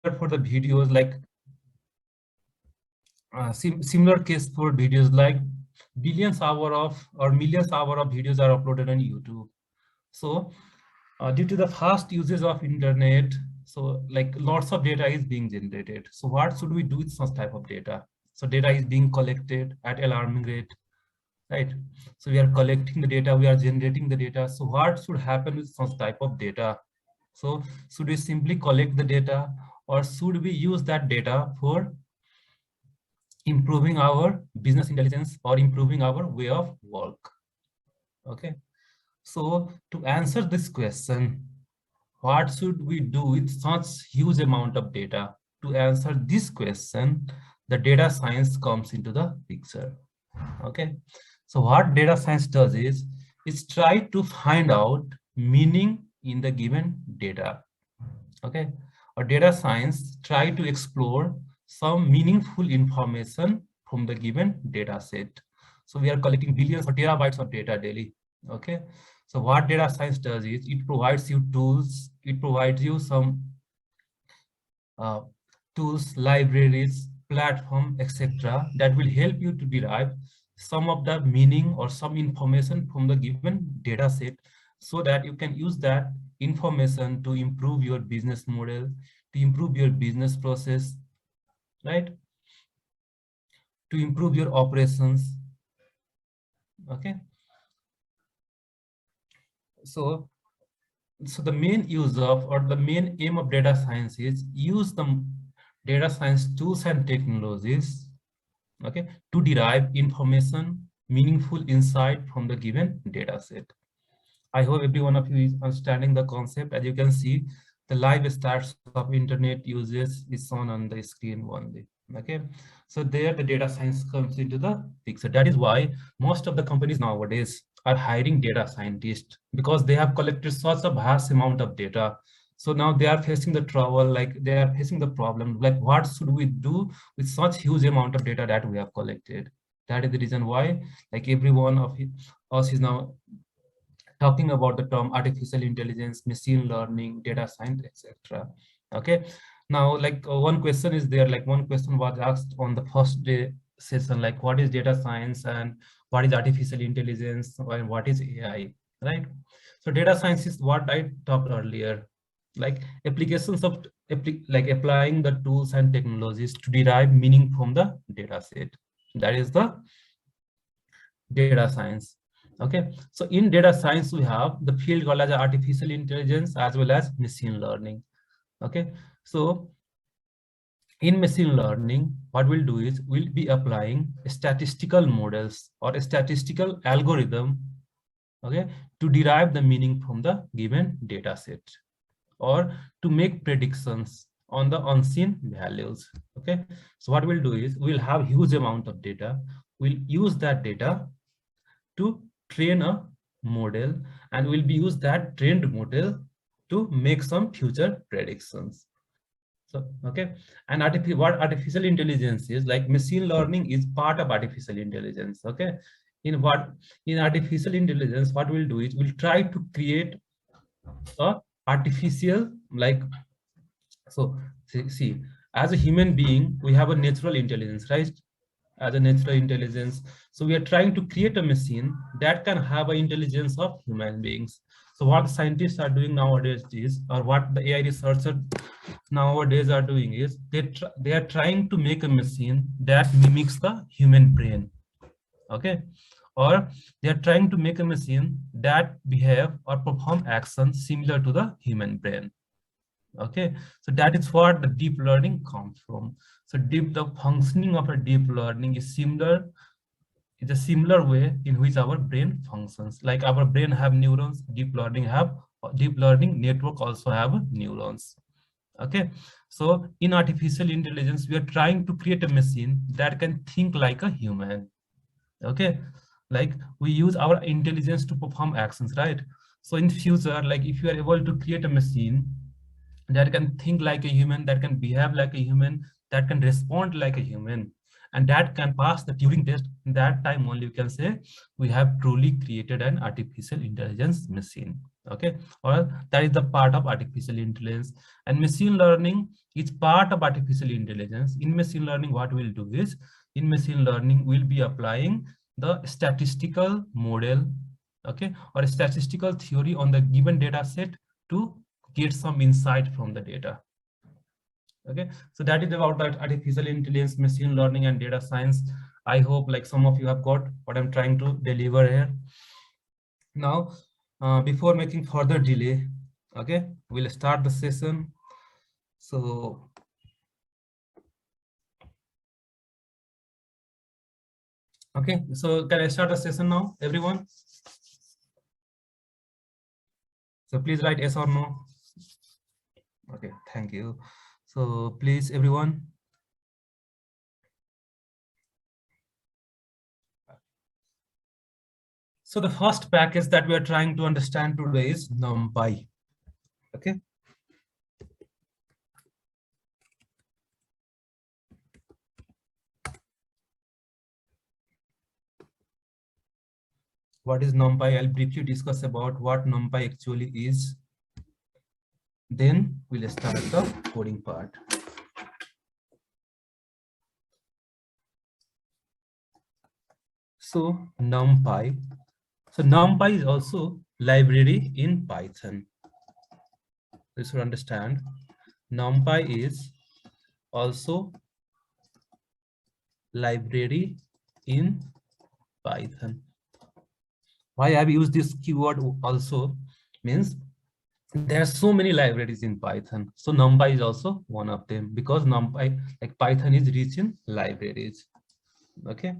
for the videos, like similar case for videos, like billions hour of or millions hour of videos are uploaded on YouTube. So due to the fast usage of internet, so like lots of data is being generated. So what should we do with such type of data? So data is being collected at alarming rate, right? So we are collecting the data, we are generating the data. So what should happen with such type of data? So should we simply collect the data, or should we use that data for improving our business intelligence or improving our way of work? Okay, so to answer this question, what should we do with such huge amount of data? To answer this question, the data science comes into the picture. Okay, so what data science does is try to find out meaning in the given data. Okay, or data science try to explore some meaningful information from the given data set. So we are collecting billions or terabytes of data daily. Okay, so what data science does is it provides you tools, it provides you some uh, tools, libraries, platform, etc., that will help you to derive some of the meaning or some information from the given data set, so that you can use that information to improve your business model, to improve your business process, right? To improve your operations. Okay. So the main use of, or the main aim of data science is use the data science tools and technologies, okay, to derive information, meaningful insight from the given data set. I hope every one of you is understanding the concept. As you can see, the live stats of internet users is shown on the screen only. Okay, so there the data science comes into the picture. That is why most of the companies nowadays are hiring data scientists, because they have collected such a vast amount of data. So now they are facing the trouble, like they are facing the problem, like what should we do with such huge amount of data that we have collected? That is the reason why, like every one of us is now talking about the term artificial intelligence, machine learning, data science, etc. Okay, now like one question is there, like one question was asked on the first day session, like what is data science and what is artificial intelligence and what is AI, right? So data science is what I talked earlier, like applications of like applying the tools and technologies to derive meaning from the data set. That is the data science. Okay, so in data science we have the field called as artificial intelligence as well as machine learning. Okay, so in machine learning, what we'll do is we'll be applying statistical models or a statistical algorithm, okay, to derive the meaning from the given data set, or to make predictions on the unseen values. Okay, so what we'll do is we'll have huge amount of data, we'll use that data to train a model, and we'll be use that trained model to make some future predictions. So okay, and what artificial intelligence is, like machine learning is part of artificial intelligence. Okay, in artificial intelligence, what we'll do is we'll try to create a artificial, like, so see, as a human being we have a natural intelligence, right? As a natural intelligence, so we are trying to create a machine that can have an intelligence of human beings. So what scientists are doing nowadays is, or what the AI researchers nowadays are doing is, they are trying to make a machine that mimics the human brain. Okay, or they are trying to make a machine that behave or perform actions similar to the human brain. Okay, so that is what the deep learning comes from. So the functioning of a deep learning is similar, it's a similar way in which our brain functions. Like our brain have neurons, deep learning network also have neurons. Okay, so in artificial intelligence we are trying to create a machine that can think like a human. Okay, like we use our intelligence to perform actions, right? So in future, like if you are able to create a machine that can think like a human, that can behave like a human, that can respond like a human, and that can pass the Turing test, that time only you can say we have truly created an artificial intelligence machine. Okay, or that is the part of artificial intelligence, and machine learning is part of artificial intelligence. In machine learning, what we'll do is, in machine learning we'll be applying the statistical model, okay, or a statistical theory on the given data set to get some insight from the data. Okay, so that is about that artificial intelligence, machine learning, and data science. I hope like some of you have got what I'm trying to deliver here. Now, before making further delay, okay, we'll start the session. So, okay, so can I start the session now, everyone? So please write yes or no. Okay, thank you. So please, everyone. So the first package that we are trying to understand today is NumPy. Okay. What is NumPy? I'll briefly discuss about what NumPy actually is. Then we'll start the coding part. So NumPy. So NumPy is also library in Python. You should understand. NumPy is also library in Python. Why I've used this keyword also means there are so many libraries in Python. So NumPy is also one of them, because NumPy, like Python, is rich in libraries. Okay.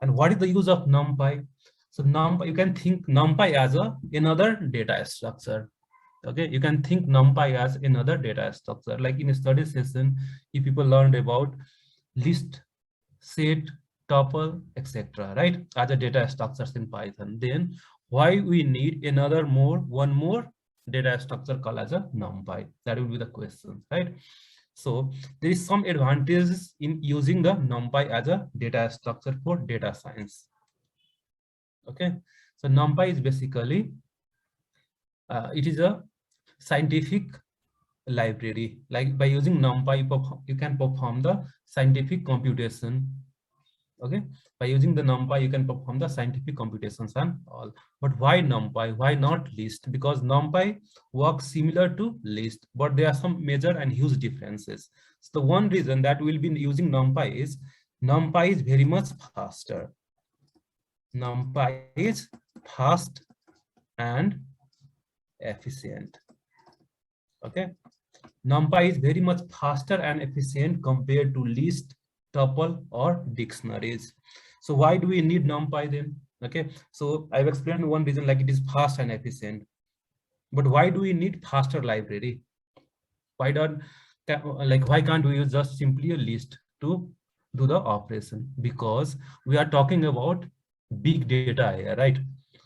And what is the use of NumPy? So NumPy, you can think NumPy as another data structure. Okay, you can think NumPy as another data structure. Like in a study session, if people learned about list, set, tuple, etc., right, as a data structures in Python, then why we need one more data structure called as a NumPy? That will be the question, right? So there is some advantages in using the NumPy as a data structure for data science. Okay, so NumPy is basically it is a scientific library. Like by using NumPy, you can perform the scientific computation. Okay, by using the NumPy, you can perform the scientific computations and all. But why NumPy? Why not list? Because NumPy works similar to list, but there are some major and huge differences. So the one reason that we'll be using NumPy is NumPy is very much faster. NumPy is fast and efficient. Okay, NumPy is very much faster and efficient compared to list, tuple, or dictionaries. So why do we need NumPy then? Okay, so I've explained one reason, like it is fast and efficient. But why do we need faster library? Why can't we use just simply a list to do the operation? Because we are talking about big data here, right?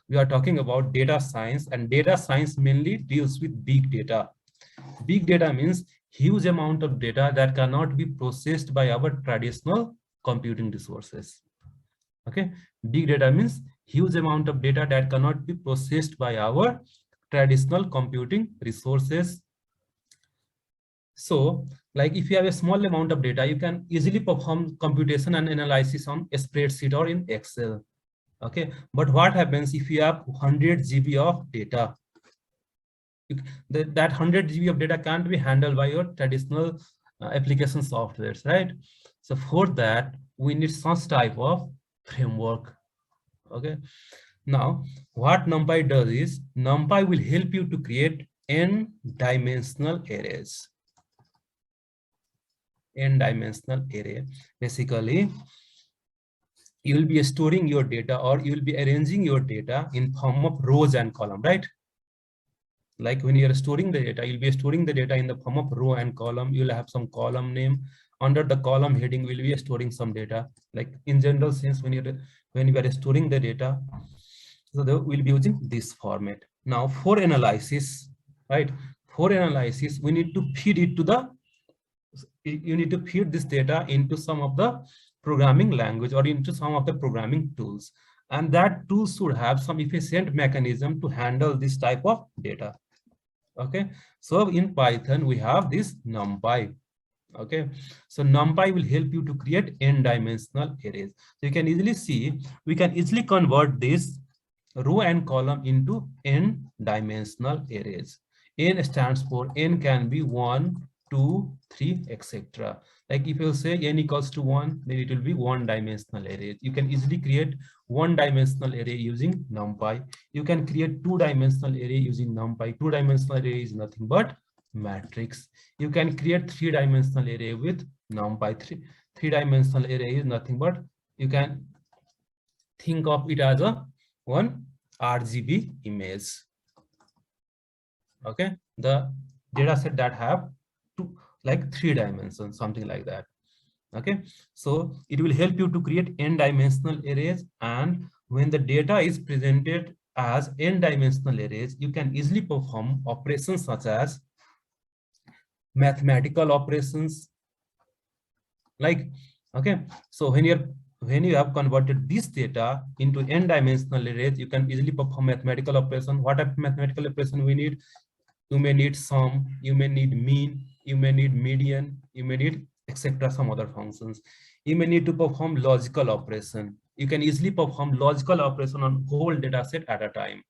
We are talking about data science, and data science mainly deals with big data. Big data means huge amount of data that cannot be processed by our traditional computing resources. Okay, big data means huge amount of data that cannot be processed by our traditional computing resources. So like if you have a small amount of data, you can easily perform computation and analysis on a spreadsheet or in Excel. Okay, but what happens if you have 100 GB of data? That 100 GB of data can't be handled by your traditional application softwares, right? So for that, we need some type of framework. Okay, now what NumPy does is NumPy will help you to create n-dimensional arrays. N-dimensional array, basically you will be storing your data, or you will be arranging your data in form of rows and column, right? Like when you are storing the data, you'll be storing the data in the form of row and column. You'll have some column name. Under the column heading, we'll be storing some data. Like in general sense, when you are storing the data, so we'll be using this format. Now for analysis, right? For analysis, we need to feed it to the, you need to feed this data into some of the programming language or into some of the programming tools. And that tool should have some efficient mechanism to handle this type of data. Okay, so in Python we have this NumPy. Okay, so NumPy will help you to create n-dimensional arrays. So you can easily see, we can easily convert this row and column into n-dimensional arrays. N stands for, n can be 1, 2, 3, etc. Like if you say n equals to 1, then it will be one-dimensional array. You can easily create one-dimensional array using NumPy. You can create two-dimensional array using NumPy. Two-dimensional array is nothing but matrix. You can create three-dimensional array with NumPy. Three-dimensional array is nothing but, you can think of it as a one RGB image. Okay, the data set that have two, like 3 dimensions, something like that. Okay, so it will help you to create n-dimensional arrays, and when the data is presented as n-dimensional arrays, you can easily perform operations such as mathematical operations. Like, okay, so when you have converted this data into n-dimensional arrays, you can easily perform mathematical operation. What type of mathematical operation we need? You may need sum, you may need mean, you may need median, you may need etc. some other functions. You may need to perform logical operation. You can easily perform logical operation on whole data set at a time.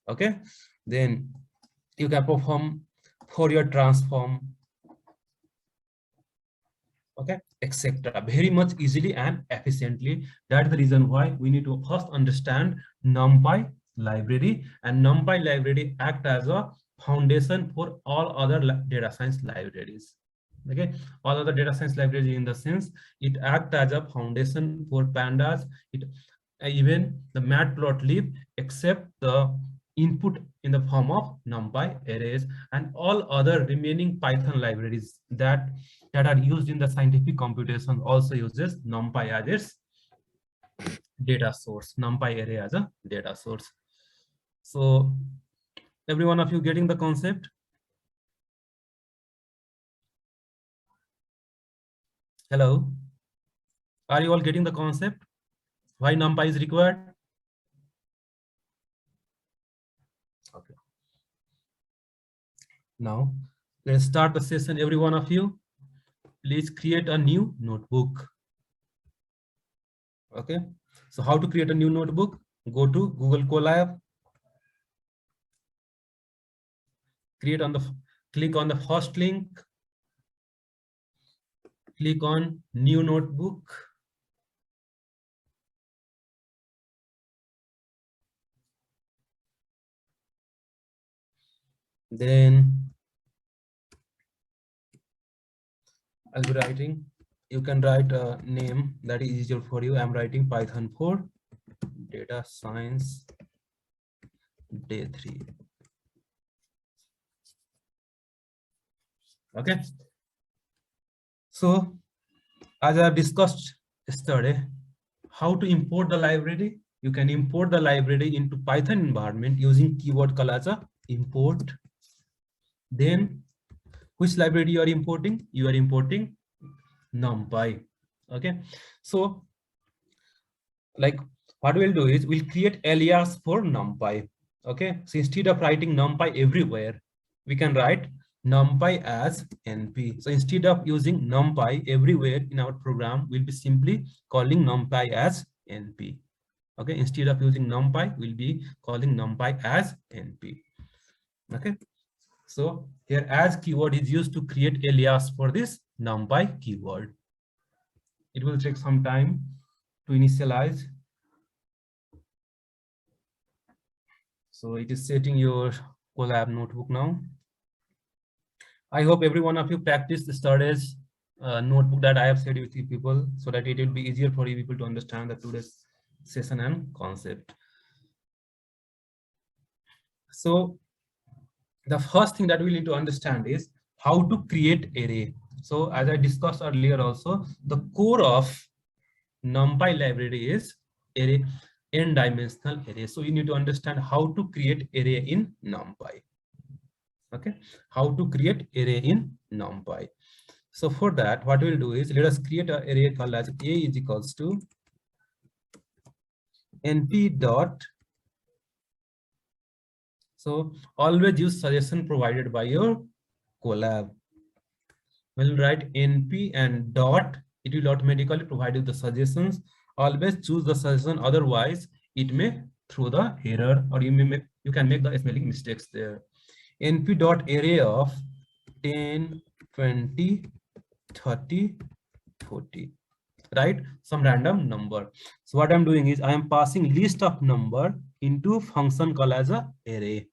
Okay, then you can perform Fourier transform, okay, etc. very much easily and efficiently. That's the reason why we need to first understand NumPy library, and NumPy library act as a foundation for all other data science libraries. Okay, all other data science libraries, in the sense it acts as a foundation for pandas, it even the matplotlib, except the input in the form of NumPy arrays, and all other remaining Python libraries that are used in the scientific computation also uses NumPy as its data source, NumPy array as a data source. So every one of you getting the concept? Hello, are you all getting the concept? Why NumPy is required? Okay. Now let's start the session. Every one of you, please create a new notebook. Okay, so how to create a new notebook? Go to Google Colab, click on the first link, click on new notebook. Then I'll be writing, you can write a name that is easier for you. I'm writing Python 4 data science day 3. Okay, so as I discussed yesterday, how to import the library? You can import the library into Python environment using keyword called as a import. Then which library you are importing? You are importing NumPy. Okay, so like what we'll do is we'll create alias for NumPy. Okay, so instead of writing NumPy everywhere, we can write NumPy as NP. So instead of using NumPy everywhere in our program, we'll be simply calling NumPy as NP. Okay, instead of using NumPy, we'll be calling NumPy as NP. Okay, so here as keyword is used to create alias for this NumPy keyword. It will take some time to initialize. So it is setting your Colab notebook now. I hope every one of you practice the storage notebook that I have shared with you people, so that it will be easier for you people to understand the today's session and concept. So the first thing that we need to understand is how to create array. So as I discussed earlier also, the core of NumPy library is array, n-dimensional array. So you need to understand how to create array in NumPy. Okay, how to create array in NumPy. So for that, what we'll do is let us create an array called as a is equals to np dot. So always use suggestion provided by your Colab. When you write np and dot, it will automatically provide you the suggestions. Always choose the suggestion, otherwise it may throw the error, or you can make the spelling mistakes there. np dot array of 10, 20, 30, 40. Right, some random number. So what I'm doing is I am passing list of number into function called as a array.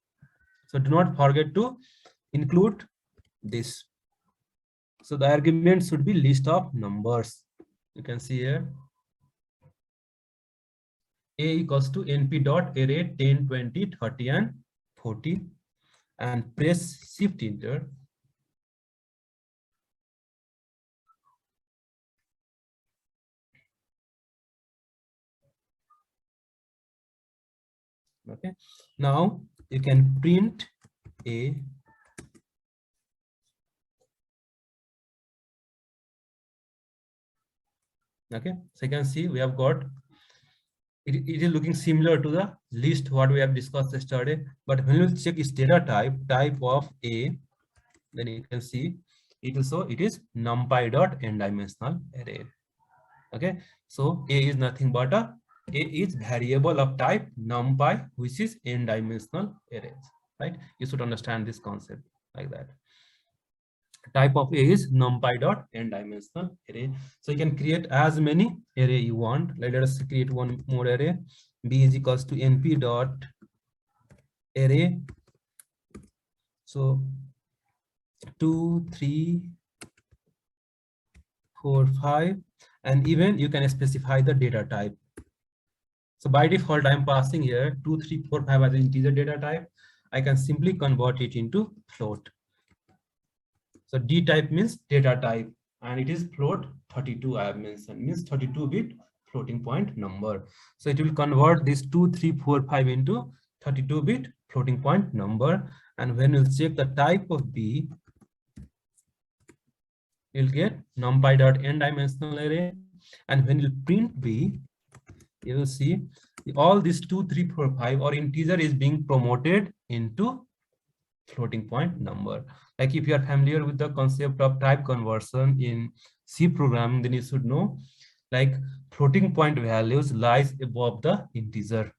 So do not forget to include this. So the argument should be list of numbers. You can see here a equals to np dot array 10, 20, 30 and 40, and press shift enter. Okay, now you can print a. Okay, so you can see we have got it is looking similar to the list what we have discussed yesterday, but when you check its data type of a, then you can see it will show it is numpy dot n dimensional array. Okay, so a is nothing but a is variable of type numpy, which is n dimensional arrays, right? You should understand this concept like that. Type of a is numpy dot n dimensional array. So you can create as many array you want. Let us create one more array. B is equals to np dot array. So 2, 3, 4, 5, and even you can specify the data type. So by default, I'm passing here 2, 3, 4, 5 as an integer data type. I can simply convert it into float. So D type means data type, and it is float 32. I have mentioned means 32-bit floating point number. So it will convert this 2, 3, 4, 5 into 32-bit floating point number. And when you check the type of B, you'll get numpy dot n dimensional array. And when you print B, you will see all these 2, 3, 4, 5 or integer is being promoted into floating point number. Like if you are familiar with the concept of type conversion in C programming, then you should know like floating point values lies above the integer.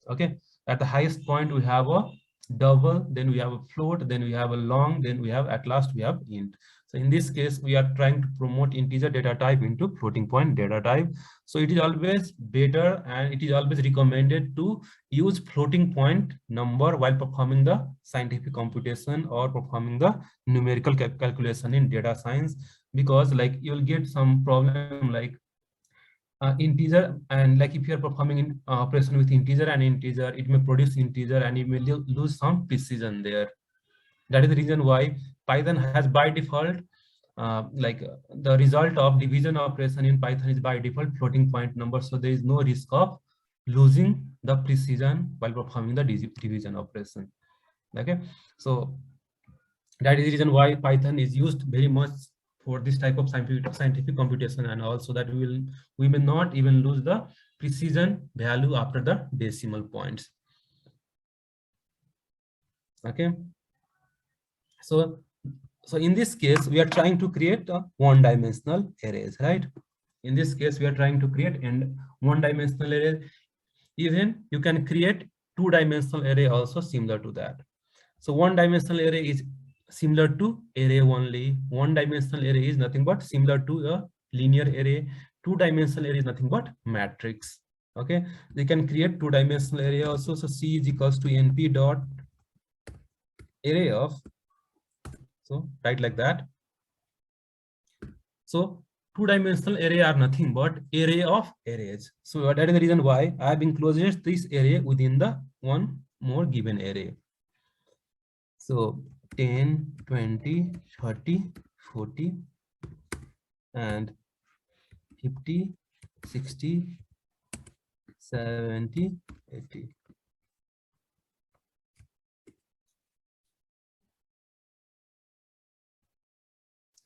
Okay, at the highest point we have a double, then we have a float, then we have a long, then we have at last we have int. So in this case we are trying to promote integer data type into floating point data type. So it is always better and it is always recommended to use floating point number while performing the scientific computation or performing the numerical calculation in data science, because like you'll get some problem like integer, and like if you are performing in operation with integer and integer, it may produce integer and you may lose some precision there. That is the reason why Python has by default the result of division operation in Python is by default floating point number, so there is no risk of losing the precision while performing the division operation. Okay, so that is the reason why Python is used very much for this type of scientific computation, and also that we may not even lose the precision value after the decimal points. Okay, so in this case we are trying to create a one-dimensional arrays, right? In this case we are trying to create and one-dimensional array. Even you can create two-dimensional array also similar to that. So one-dimensional array is similar to array only. One-dimensional array is nothing but similar to a linear array. Two-dimensional array is nothing but matrix. Okay, they can create two-dimensional array also. So C is equals to np dot array of, so write like that. So two-dimensional array are nothing but array of arrays. So that is the reason why I have enclosed this array within the one more given array. So 10, 20, 30, 40, and 50, 60, 70, 80.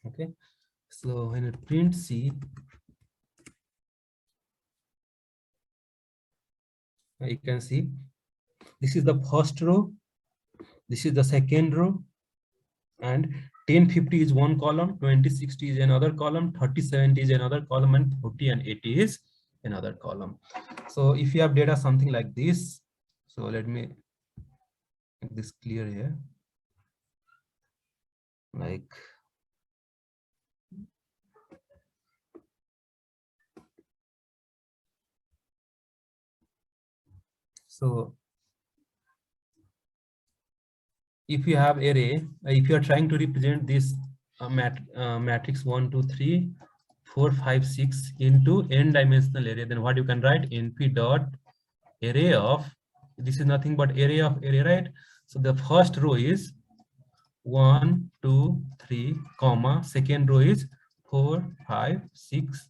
Okay, so when it print C, You can see this is the first row, this is the second row, and 1050 is one column, 2060 is another column, 3070 is another column, and 40 and 80 is another column. So if you have data something like this, so let me make this clear here. Like so if you have array, if you are trying to represent this matrix 1 2 3 4 5 6 into n dimensional array, then what you can write, np dot array of, this is nothing but array of array, right? So the first row is 1 2 3 comma, second row is 4 5 6,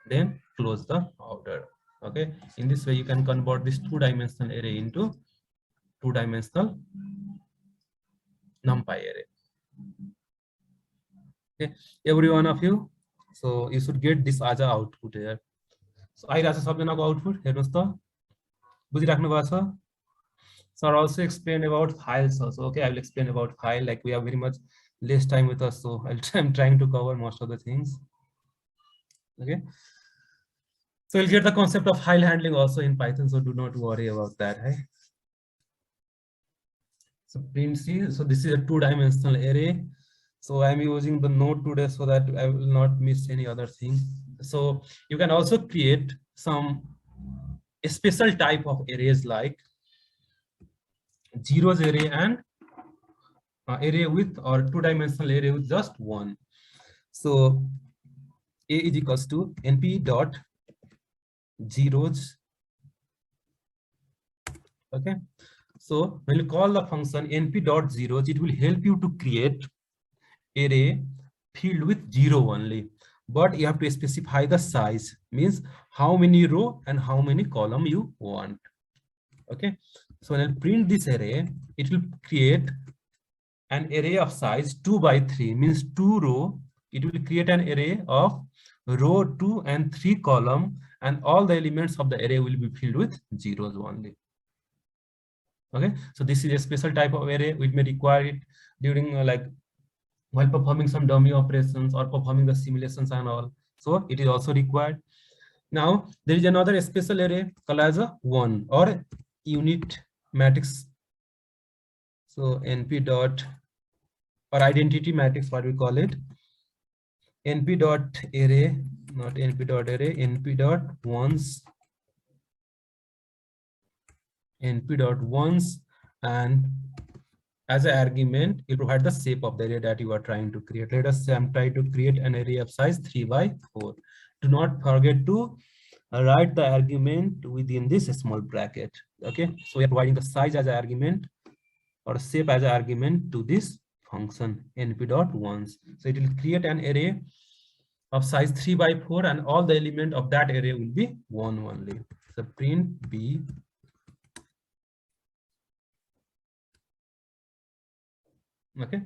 then close the order. Okay, in this way you can convert this two-dimensional array into two-dimensional numpy array. Okay, every one of you, so you should get this as a output here. So I as a सबजनाको output हेर्नुस् त बुझिराख्नु भएको छ. Sir also explained about files also. Okay, I will explain about file, like we have very much less time with us, so I'm trying to cover most of the things. Okay, so you'll get the concept of file handling also in Python, so do not worry about that. Hey? So print C, so this is a two-dimensional array. So I'm using the node today so that I will not miss any other thing. So you can also create some special type of arrays like zeros array and array with, or two-dimensional array with just one. So A is equals to np dot zeros. Okay, so when you call the function np dot zeros, it will help you to create array filled with 0 only, but you have to specify the size, means how many row and how many column you want. Okay, so when I print this array, it will create an array of size 2 by 3, means 2 row. It will create an array of row 2 and 3 column, and all the elements of the array will be filled with zeros only. Okay, so this is a special type of array which may require it during while performing some dummy operations or performing the simulations and all. So it is also required. Now there is another special array called as a 1 or unit matrix. So np dot, or identity matrix, what we call it, np dot array, not np dot array, np dot ones, np dot ones, and as an argument you provide the shape of the array that you are trying to create. Let us say I'm trying to create an array of size 3 by 4. Do not forget to write the argument within this small bracket. Okay, so we are providing the size as an argument or shape as an argument to this function np dot ones. So it will create an array of size 3 by 4, and all the element of that array will be 1 only. So print b. Okay,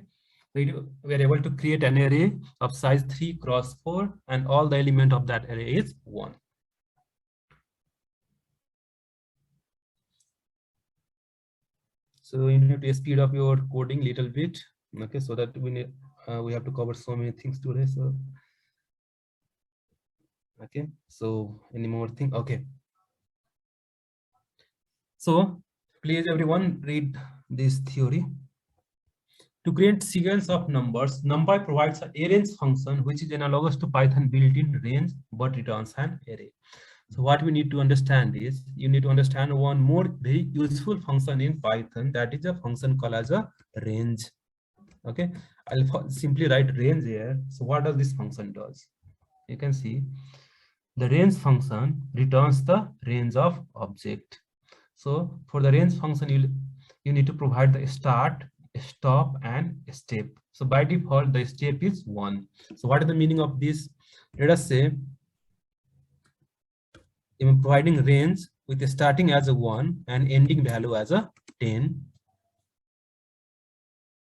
so we are able to create an array of size 3 cross 4, and all the element of that array is 1. So you need to speed up your coding little bit, okay, so that we have to cover so many things today. So okay, so any more thing? Okay, so please everyone read this theory. To create sequence of numbers, NumPy provides an arrange function which is analogous to Python built-in range but returns an array. So what we need to understand is, you need to understand one more very useful function in Python, that is a function called as a range. Okay, I'll simply write range here. So what does this function does? You can see the range function returns the range of object. So for the range function, you need to provide the start, stop, and step. So by default the step is 1. So what is the meaning of this? Let us say I'm providing range with starting as a 1 and ending value as a 10.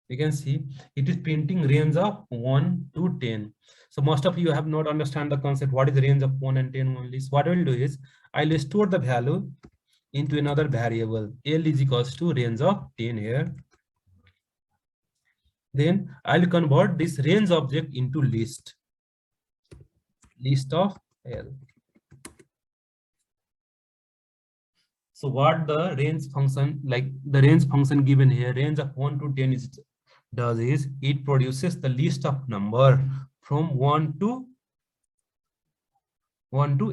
You can see it is printing range of 1 to 10. So most of you have not understand the concept what is the range of 1 and 10 only. So what I will do is I'll store the value into another variable. L is equals to range of 10 here. Then I'll convert this range object into list of L. So what the range function, like the range function given here, range of 1 to 10 does is it produces the list of number from 1 to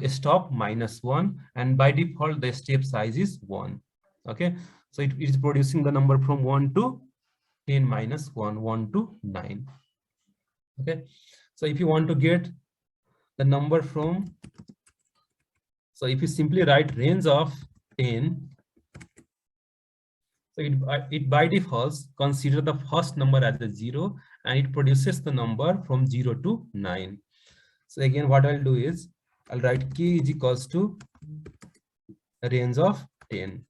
stop -1, and by default the step size is 1. Okay, so it is producing the number from 1 to 10 minus 1, 1 to 9. Okay, so if you want to get the number from, so if you simply write range of 10, so it by default consider the first number as a 0, and it produces the number from 0 to 9. So again, what I'll do is I'll write k is equals to range of 10.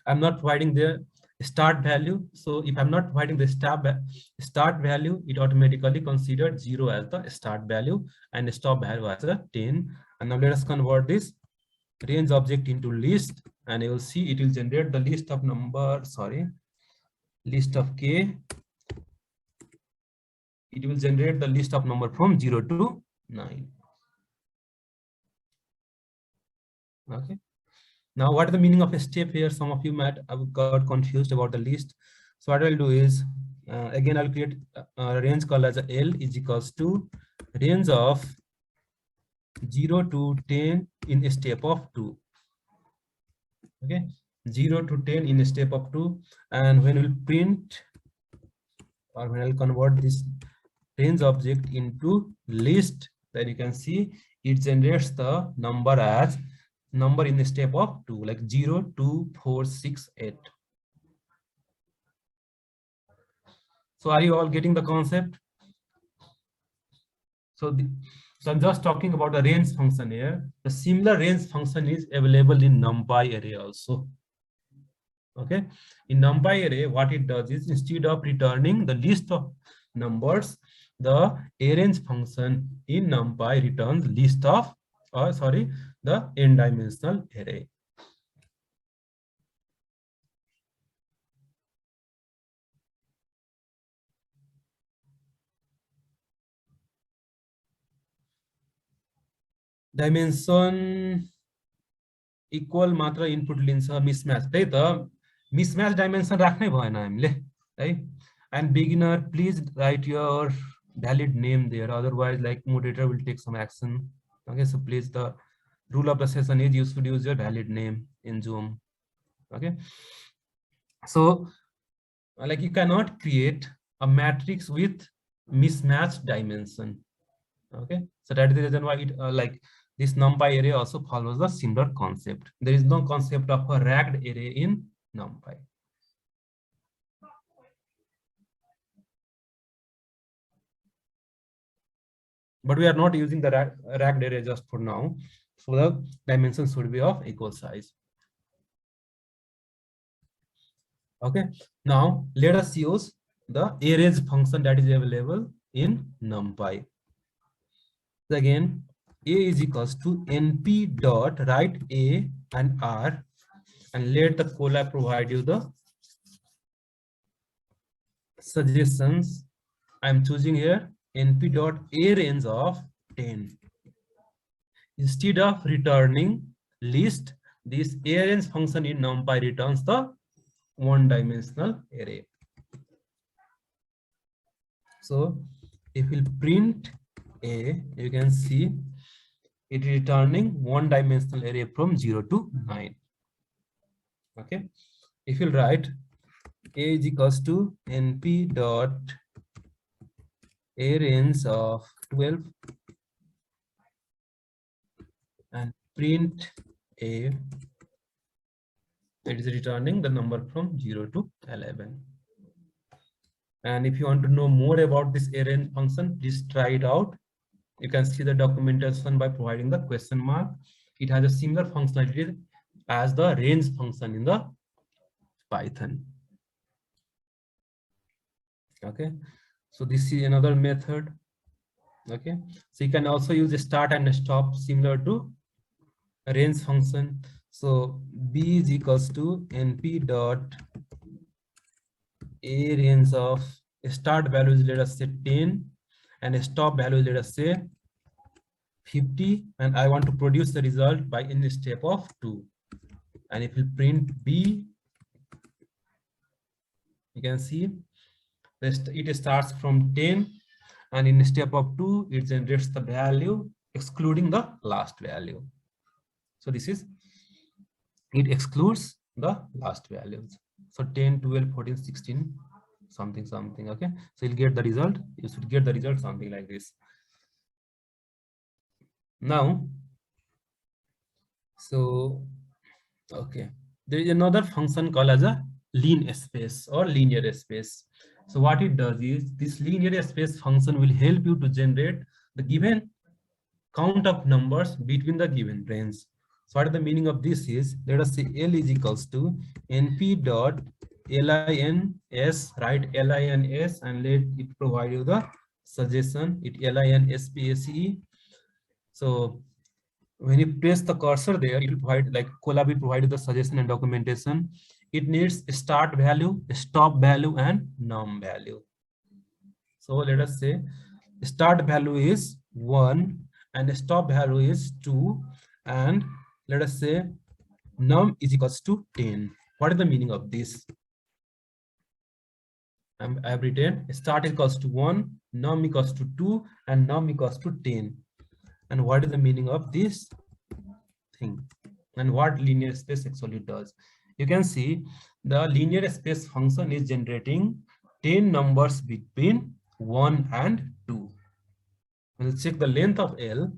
I'm not providing the start value. So if I'm not providing the start value, it automatically considered 0 as the start value and stop value as a 10. And now let us convert this range object into list, and you will see it will generate the list of list of k. It will generate the list of number from 0 to 9. Okay. Now, what is the meaning of a step here? Some of you might have got confused about the list. So what I'll do is, again, I'll create a range called as a L is equals to range of 0 to 10 in a step of 2. Okay, 0 to 10 in a step of 2. And when we'll print, or when I'll convert this range object into list, then you can see it generates the number as number in the step of 2, like 0, 2, 4, 6, 8. So are you all getting the concept? So I'm just talking about the range function here. The similar range function is available in NumPy array also. Okay, in NumPy array, what it does is instead of returning the list of numbers, the arrange function in NumPy returns list of, the n-dimensional array. Dimension equal मात्र input लिन्छ mismatch, त्यही त mismatch dimension राख्नै भएन हामीले है. And beginner, please write your valid name there, otherwise like moderator will take some action. Okay, so please, the rule of the session is you should use your valid name in Zoom. Okay, so like you cannot create a matrix with mismatched dimension. Okay, so that is the reason why it like this NumPy array also follows the similar concept. There is no concept of a ragged array in NumPy. But we are not using the ragged array just for now. So the dimensions should be of equal size. Okay, now let us use the arrays function that is available in NumPy. So again, a is equals to np dot write a and r, and let the Colab provide you the suggestions. I'm choosing here np dot a range of 10. Instead of returning list, this arrange function in NumPy returns the one-dimensional array. So if we print a, you can see it is returning one-dimensional array from 0 to 9. Okay, if you write a is equals to np dot a range of 12 and print a, it is returning the number from 0 to 11. And if you want to know more about this arrange function, please try it out. You can see the documentation by providing the question mark. It has a similar functionality as the range function in the Python. Okay, so this is another method. Okay, so you can also use a start and a stop similar to range function. So B is equals to NP dot a range of start values, let us say 10, and stop value, let us say 50, and I want to produce the result by in step of 2. And if you print B, you can see it starts from 10, and in step of 2 it generates the value excluding the last value. So this is, it excludes the last values. So 10, 12, 14, 16, something something. Okay, so you'll get the result, you should get the result something like this. Now, so okay, there is another function called as a lean space or linear space. So what it does is, this linear space function will help you to generate the given count of numbers between the given range. So what the meaning of this is, let us say L is equals to NP dot LINS, right? LINS, and let it provide you the suggestion, it LINSPACE. So when you press the cursor there, it will provide, like Colab will provide you the suggestion and documentation. It needs start value, stop value, and num value. So let us say start value is 1 and stop value is 2, and let us say num is equals to 10. What is the meaning of this? I have written start equals to 1, num equals to 2, and num equals to 10. And what is the meaning of this thing? And what linear space actually does? You can see the linear space function is generating 10 numbers between 1 and 2. We'll check the length of L.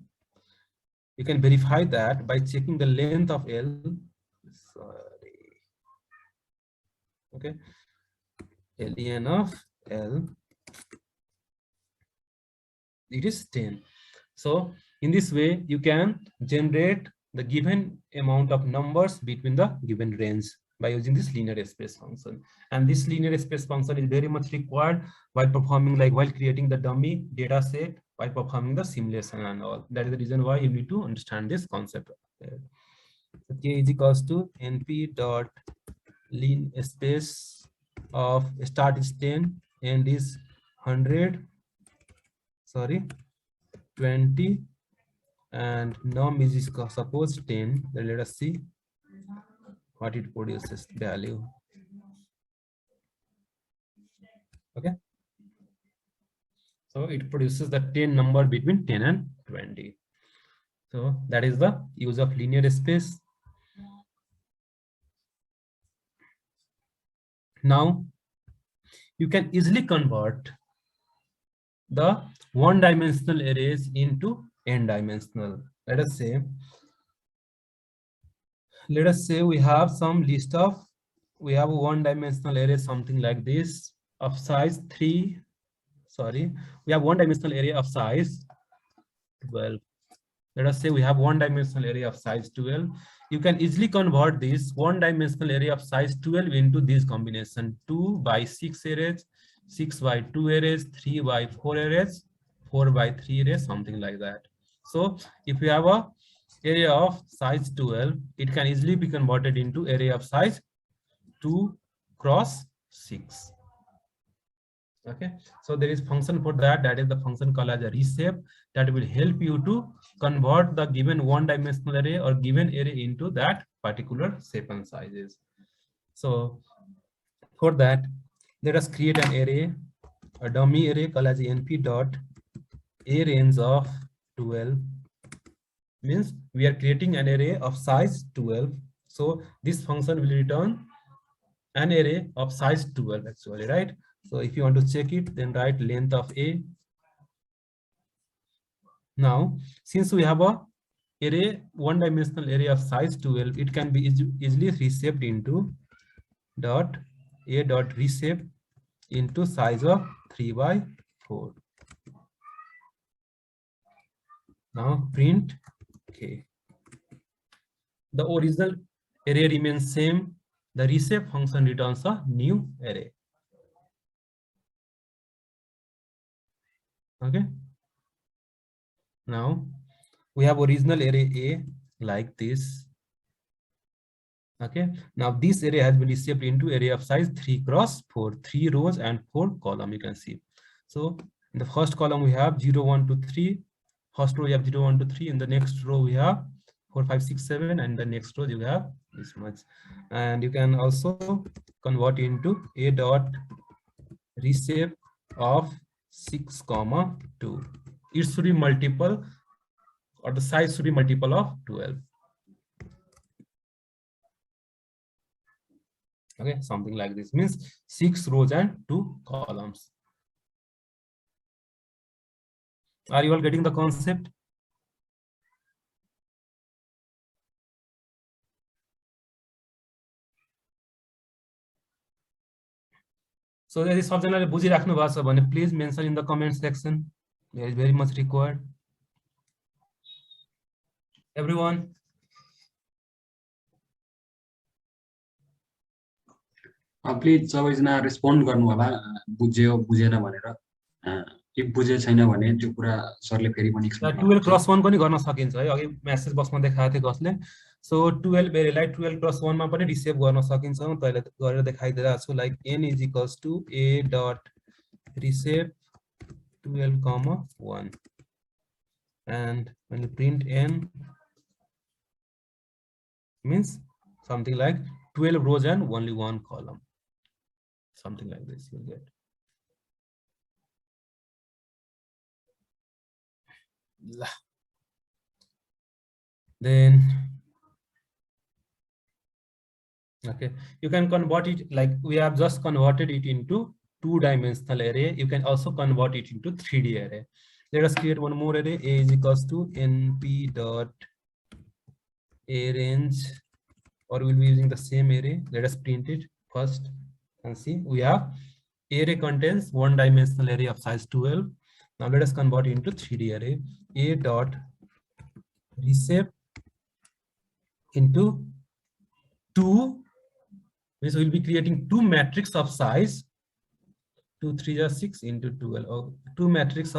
You can verify that by checking the length of L. Sorry. Okay. LEN of L, it is 10. So in this way, you can generate the given amount of numbers between the given range by using this linear space function. And this linear space function is very much required while performing, like while creating the dummy data set, while performing the simulation and all. That is the reason why you need to understand this concept. So K is equals to NP dot lean space of start is 10, end is 100, sorry, 20, and num is suppose 10. Then let us see what it produces value. Okay, so it produces the 10 number between 10 and 20. So that is the use of linear space. Now you can easily convert the one-dimensional arrays into n-dimensional. Let us say we have some list of, we have a one-dimensional array something like this of size 3, sorry, we have one-dimensional array of size 12. Let us say we have one-dimensional array of size 12. You can easily convert this one-dimensional array of size 12 into this combination: 2 by 6 arrays, 6 by 2 arrays, 3 by 4 arrays, 4 by 3 arrays, something like that. So if you have a array of size 12, it can easily be converted into array of size 2 cross 6. Okay, so there is function for that, that is the function called as a reshape, that will help you to convert the given one-dimensional array or given array into that particular shape and sizes. So for that, let us create an array, a dummy array called as np dot a range of 12. Means we are creating an array of size 12. So this function will return an array of size 12 actually, right? So if you want to check it, then write length of A. Now, since we have a array, one-dimensional array of size 12, it can be easily reshaped into dot A dot reshape into size of 3 by 4. Now print K. The original array remains same. The reshape function returns a new array. Okay. Now we have original array A. like this. Okay, now this array has been reshaped into array of size 3 cross 4, 3 rows and 4 column, you can see. So in the first column we have 0 1 2 3, first row we have 0 1 2 3, in the next row we have 4 5 6 7, and the next row you have this much. And you can also convert into a dot reshape of 6 comma 2. It should be multiple, or the size should be multiple of 12. Okay, something like this, means 6 rows and 2 columns. Are you all getting the concept? So यदि सबजनाले बुझिराख्नु भएको छ भने please mention in the comment section. There is very much required. Everyone. Please सबैजना respond गर्नु होला, बुझ्यो बुझेन भनेर। if बुझे छैन भने त्यो कुरा सरले फेरि पनि एक्सप्लेन 12 क्रस 1 पनि गर्न सकिन्छ है, अघि मेसेज बक्समा देखाएको थियो कसले। सो 12 एरेलाई 12 क्रस 1 मा पनि रिसेभ गर्न सकिन्छ। म तैले गरेर देखाइदिरहेको छु, like n is equals to a dot reshape 12 comma 1, and when you print n means something like 12 rows and only 1 column, something like this you'll get. Then okay, you can convert it, like we have just converted it into 2-dimensional array. You can also convert it into 3D array. Let us create one more array. A is equals to np dot arrange, or we'll be using the same array. Let us print it first and see. We have array contains 1-dimensional array of size 12. Now let us convert it into 3D array. A dot reshape into 2, means we'll be creating 2 matrix of size 2 3 are 6 into 12, or 2 matrix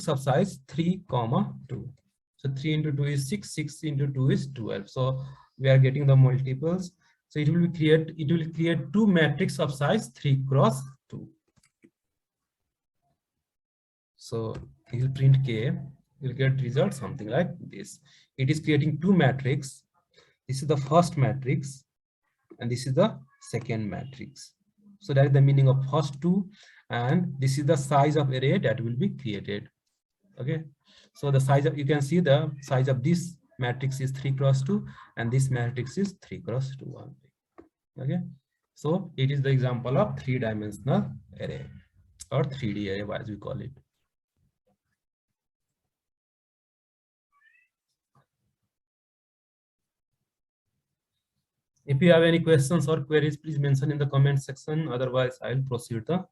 of size 3 comma 2. So 3 into 2 is 6, 6 into 2 is 12. So we are getting the multiples. So it will create 2 matrix of size 3 cross 2. So you will print k, you'll get result something like this. It is creating 2 matrix. This is the first matrix and this is the second matrix. So that is the meaning of first 2, and this is the size of array that will be created. Okay, so the size of, you can see the size of this matrix is 3 cross 2 and this matrix is 3 cross 2 only. Okay, so it is the example of 3-dimensional array, or 3D array as we call it. If you have any questions or queries, please mention in the comment section. Otherwise, I'll proceed the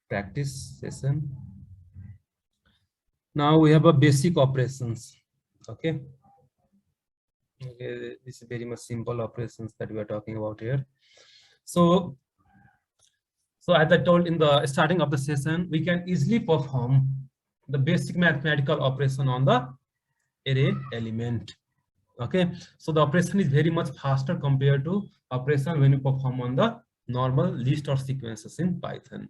practice session. Now we have a basic operations. Okay. Okay, this is very much simple operations that we are talking about here. So as I told in the starting of the session, we can easily perform the basic mathematical operation on the array element. Okay, so the operation is very much faster compared to operation when you perform on the normal list or sequences in Python.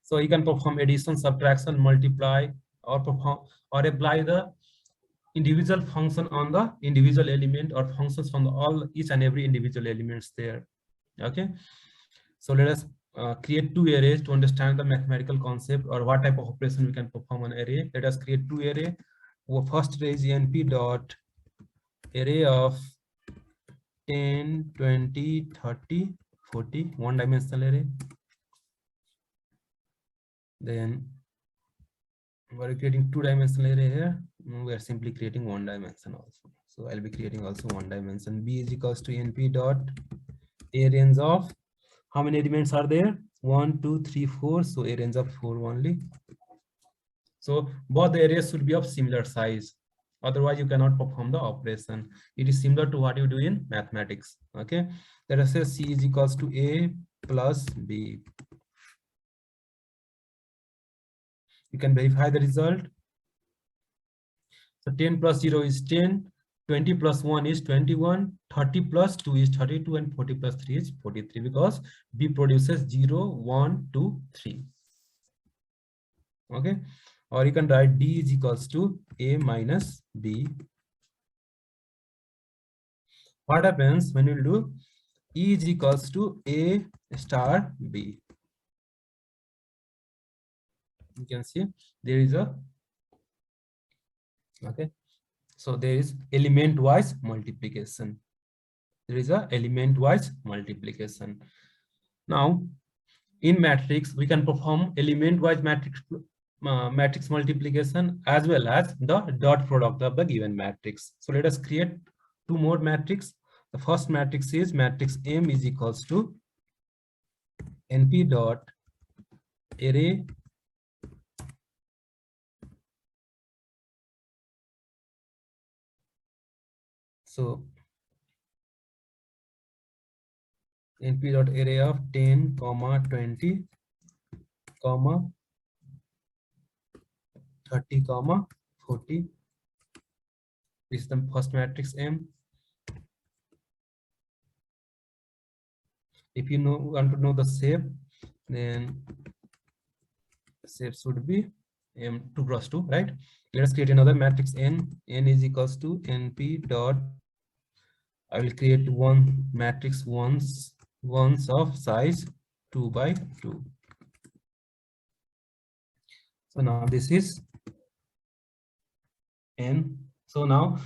So you can perform addition, subtraction, multiply, or perform or apply the individual function on the individual element, or functions from the each and every individual elements there. Okay, so let us create 2 arrays to understand the mathematical concept or what type of operation we can perform on array. Let us create 2 array. Our first array is np dot array of 10 20 30 40, 1-dimensional array. Then we are creating 2-dimensional array here. We are simply creating 1 dimension also. So I'll be creating also 1 dimension. B is equals to np dot arrange of, how many elements are there? 1 2 3 4. So arrange of 4 only. So both the arrays should be of similar size. Otherwise, you cannot perform the operation. It is similar to what you do in mathematics. Okay, let us say C is equals to A plus B. You can verify the result. So 10 plus 0 is 10, 20 plus 1 is 21, 30 plus 2 is 32, and 40 plus 3 is 43, because B produces 0, 1, 2, 3. Okay, or you can write D is equals to A minus B. What happens when you do E is equals to A star B? You can see there is a, okay, so there is element wise multiplication. There is a element wise multiplication. Now in matrix we can perform element wise matrix multiplication as well as the dot product of the given matrix. So let us create two more matrix. The first matrix is matrix M is equals to NP dot array so NP dot array of 10, 20, 30, 40. This is the first matrix M. If you want to know the shape, then shape should be M 2 cross 2, right? Let us create another matrix N. N is equals to NP dot, I will create one matrix ones of size 2 by 2. So now this is N. So now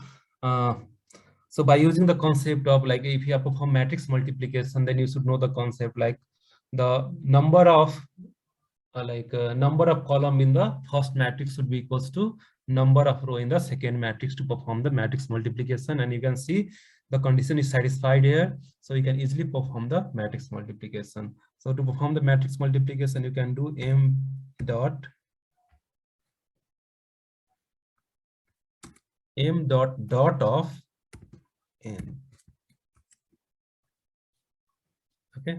so by using the concept of, like, if you have performed matrix multiplication, then you should know the concept like the number of number of column in the first matrix should be equals to number of row in the second matrix to perform the matrix multiplication. And you can see the condition is satisfied here, so you can easily perform the matrix multiplication. So to perform the matrix multiplication, you can do M dot of N. Okay,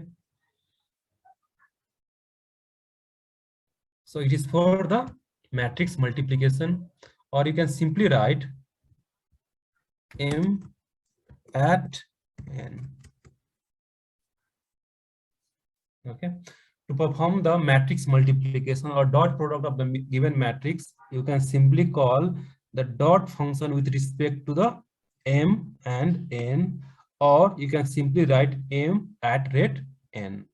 so it is for the matrix multiplication, or you can simply write M at N. Okay, to perform the matrix multiplication or dot product of the given matrix, you can simply call the dot function with respect to the M and N, or you can simply write M at rate N.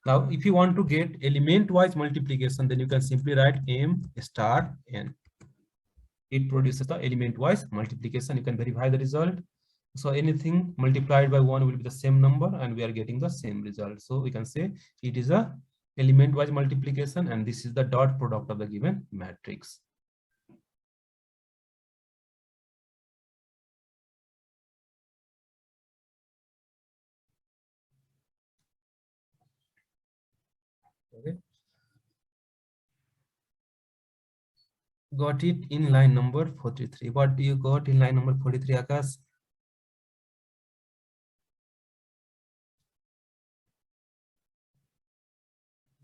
Now, if you want to get element wise multiplication, then you can simply write M star N. It produces the element wise multiplication. You can verify the result. So anything multiplied by 1 will be the same number, and we are getting the same result. So we can say it is a element wise multiplication, and this is the dot product of the given matrix. Okay, got it in line number 43. What do you got in line number 43, Akash?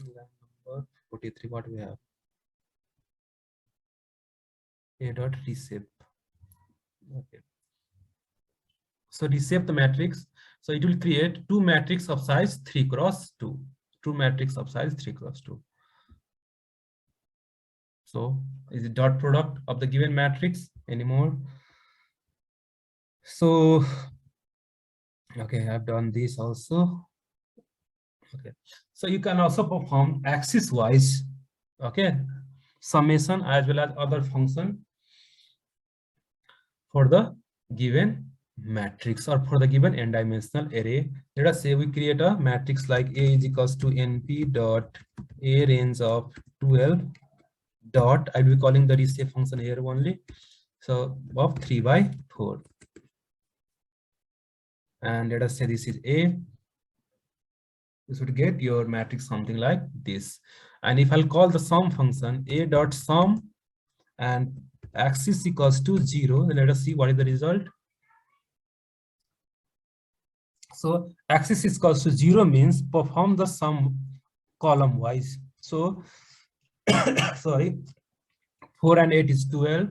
Line number 43, what we have? A dot reshape. Okay, so reshape the matrix. So it will create two matrix of size 3 cross 2. Two matrix of size 3 cross 2. So is it dot product of the given matrix anymore? So okay, I've done this also. Okay, so you can also perform axis wise, okay, summation as well as other function for the given matrix or for the given n-dimensional array. Let us say we create a matrix like A is equals to NP dot A range of 12 dot, I'll be calling the reshape function here only, so of 3 by 4. And let us say this is A. You should get your matrix something like this. And if I'll call the sum function A dot sum and axis equals to 0, then let us see what is the result. So axis is equals to 0 means perform the sum column wise. So sorry, 4 and 8 is 12.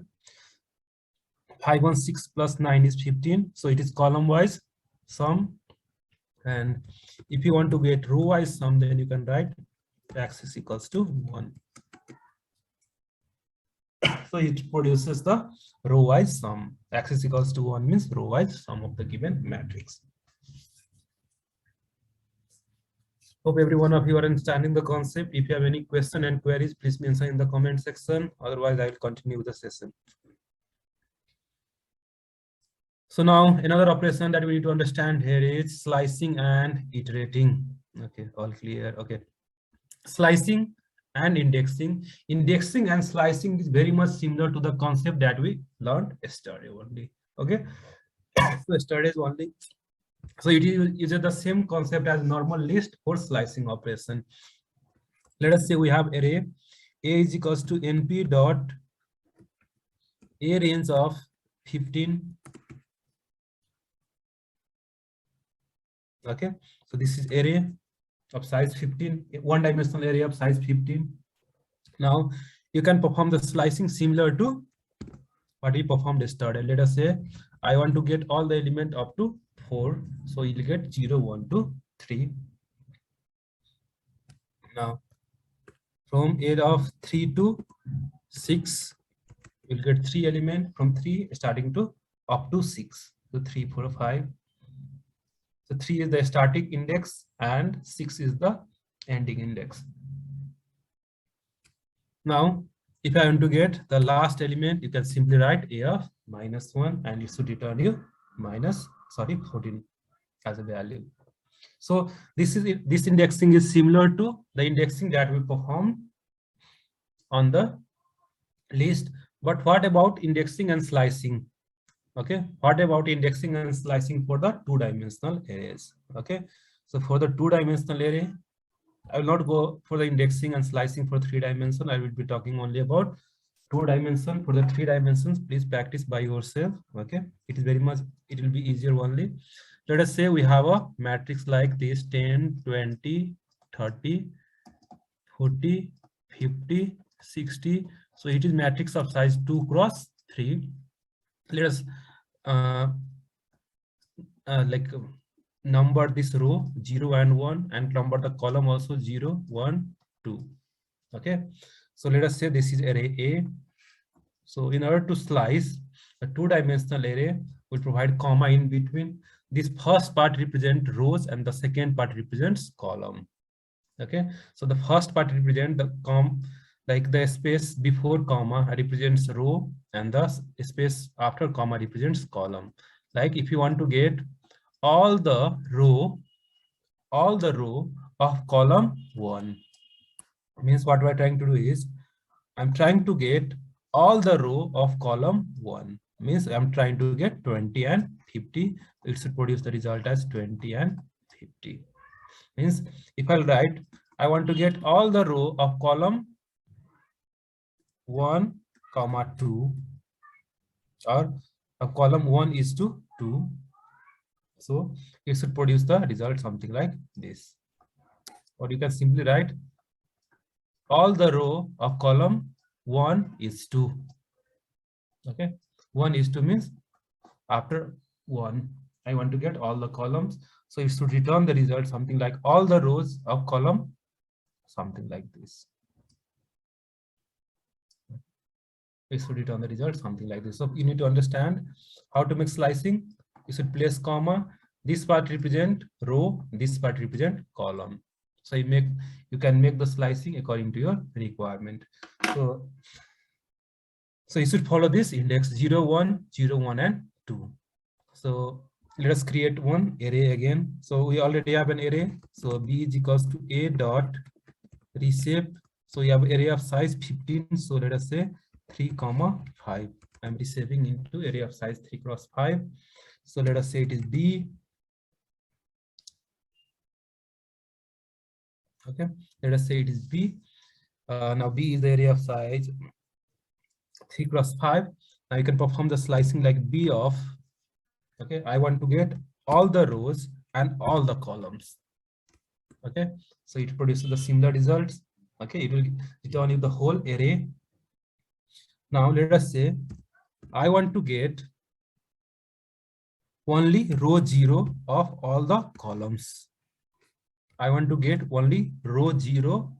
516 plus 9 is 15. So it is column wise sum. And if you want to get row wise sum, then you can write x is equals to 1. So it produces the row wise sum. X is equals to 1 means row wise sum of the given matrix. Hope every one of you are understanding the concept. If you have any question and queries, please mention in the comment section. Otherwise, I will continue with the session. So now another operation that we need to understand here is slicing and iterating. Okay, all clear. Okay, slicing and indexing. Indexing and slicing is very much similar to the concept that we learned yesterday only. Okay, so yesterday's only. So it is the same concept as normal list for slicing operation. Let us say we have array a is equals to np dot a range of 15. Okay, so this is array of size 15, one dimensional array of size 15. Now you can perform the slicing similar to what we performed yesterday. Let us say I want to get all the element up to 4, so you'll get 0, 1, 2, 3. Now from a of 3 to 6, you'll get 3 elements from 3 starting to up to 6. So 3, 4, 5. So 3 is the static index and 6 is the ending index. Now, if I want to get the last element, you can simply write a of -1 and it should return you 14 as a value. So this indexing is similar to the indexing that we performed on the list. But what about indexing and slicing? Okay, what about indexing and slicing for the 2-dimensional arrays? Okay, so for the 2-dimensional array, I will not go for the indexing and slicing for 3-dimension. I will be talking only about 2-dimension. For the 3 dimensions, please practice by yourself. Okay, it will be easier only. Let us say we have a matrix like this: 10, 20, 30, 40, 50, 60. So it is matrix of size 2 cross 3. Let us number this row 0 and 1 and number the column also 0, 1, 2. Okay, so let us say this is array A. So in order to slice a 2-dimensional array, will provide comma in between. This first part represents rows and the second part represents column. Okay, so the first part represents the space before comma represents row and the space after comma represents column. Like if you want to get all the row of column 1, means what we're trying to do is I'm trying to get all the row of column 1, means I'm trying to get 20 and 50. It should produce the result as 20 and 50. Means if I'll write I want to get all the row of column 1, 2, or a column 1 is to 2. So it should produce the result something like this. Or you can simply write all the row of column 1 is 2. Okay, 1 is 2 means after 1 I want to get all the columns, so it should return the result something like all the rows of column something like this. It should return the result something like this. So you need to understand how to make slicing. You should place comma. This part represent row, this part represent column. So you can make the slicing according to your requirement. So you should follow this index 0, 1, 0, 1, and 2. So let us create one array again. So we already have an array. So b is equals to a dot reshape. So we have array of size 15. So let us say 3, 5. I'm reshaping into array of size 3 cross 5. So let us say it is b. Okay, let us say it is b. Now b is the array of size 3 cross 5. Now you can perform the slicing like b of, okay, I want to get all the rows and all the columns. Okay, so it produces the similar results. Okay, it will return you the whole array. Now let us say I want to get only row 0 of all the columns. I want to get only row 0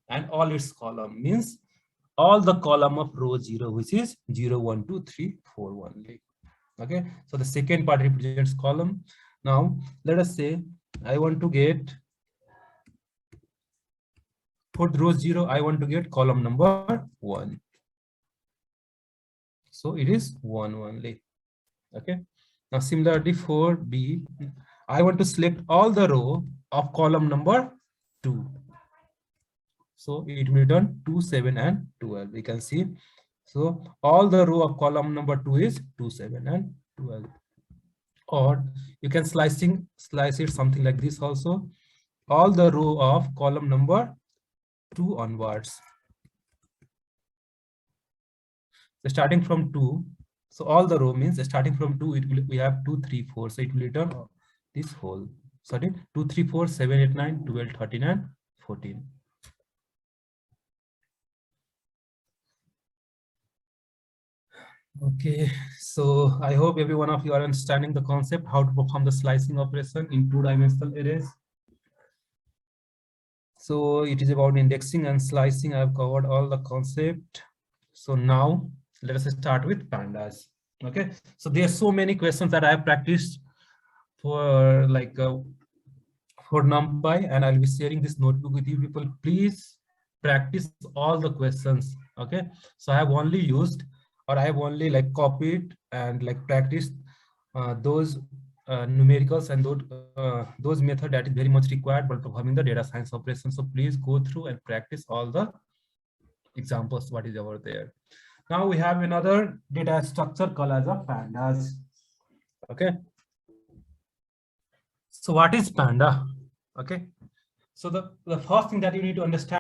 and all its column, means all the column of row 0, which is 0, 1, 2, 3, 4 only. Okay, so the second part represents column. Now let us say I want to get, for row 0 I want to get column number 1, so it is 1 only. Okay, now similarly for B, I want to select all the row of column number 2, so it will return 2, 7 and 12. We can see, so all the row of column number 2 is 2, 7 and 12. Or you can slice it something like this also, all the row of column number 2 onwards. So starting from 2, so all the row means starting from 2, it will, we have 2, 3, 4, so it will return this whole, sorry, 2, 3, 4, 7, 8, 9, 12, 13 and 14. Okay, so I hope every one of you are understanding the concept, how to perform the slicing operation in two-dimensional arrays. So it is about indexing and slicing. I have covered all the concept. So now let us start with pandas. Okay, so there are so many questions that I have practiced for for NumPy, and I'll be sharing this notebook with you people. Please practice all the questions. Okay, so I have only used, or I have only like copied and like practiced those numericals and those method that is very much required while performing the data science operation. So please go through and practice all the examples what is over there. Now we have another data structure called as a pandas. Okay, so what is panda? Okay, so the first thing that you need to understand